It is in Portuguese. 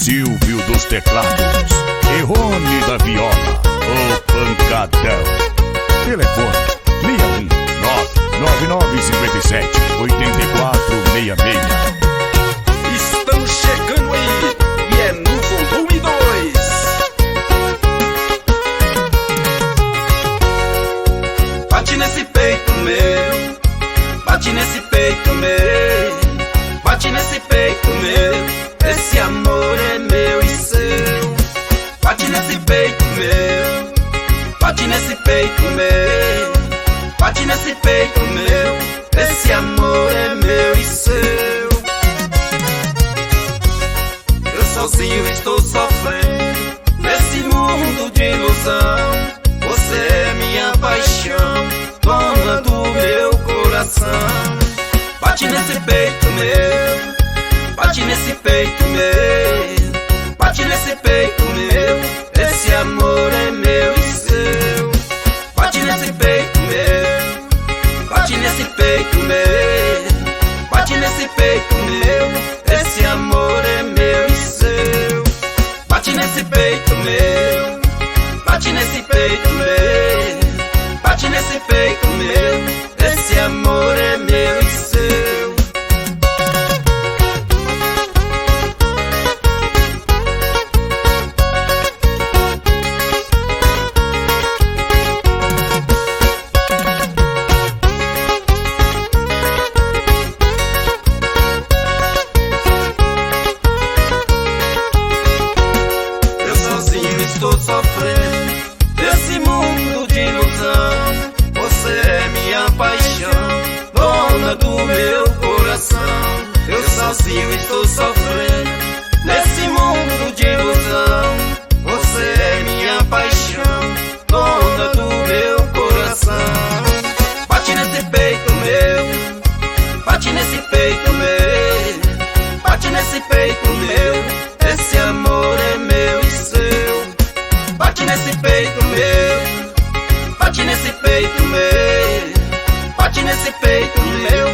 Silvio dos teclados e Rony da viola, o pancadão. Telefone 61999578466. Estamos chegando aí e é no volume 2. Bate nesse peito meu, bate nesse peito meu, bate nesse peito meu, esse amor é meu e seu. Bate nesse peito meu, bate nesse peito meu, bate nesse peito meu, esse amor é meu e seu. Eu sozinho estou sofrendo nesse mundo de ilusão. Você é minha paixão, dona do meu coração. Bate nesse peito meu, bate nesse peito meu, bate nesse peito meu, esse amor é meu e seu. Bate nesse peito meu, bate nesse peito meu, bate nesse peito meu, esse amor é meu e seu. Bate nesse peito meu, bate nesse peito meu, bate nesse peito meu, esse amor é meu e seu. Eu sozinho estou sofrendo nesse mundo de ilusão. Você é minha paixão, dona do meu coração. Eu sozinho estou sofrendo nesse mundo de ilusão. Você é minha paixão, dona do meu coração. Bate nesse peito meu, bate nesse peito meu, bate nesse peito meu, esse amor é meu e seu. Bate nesse peito meu, bate nesse peito meu, bate nesse peito meu,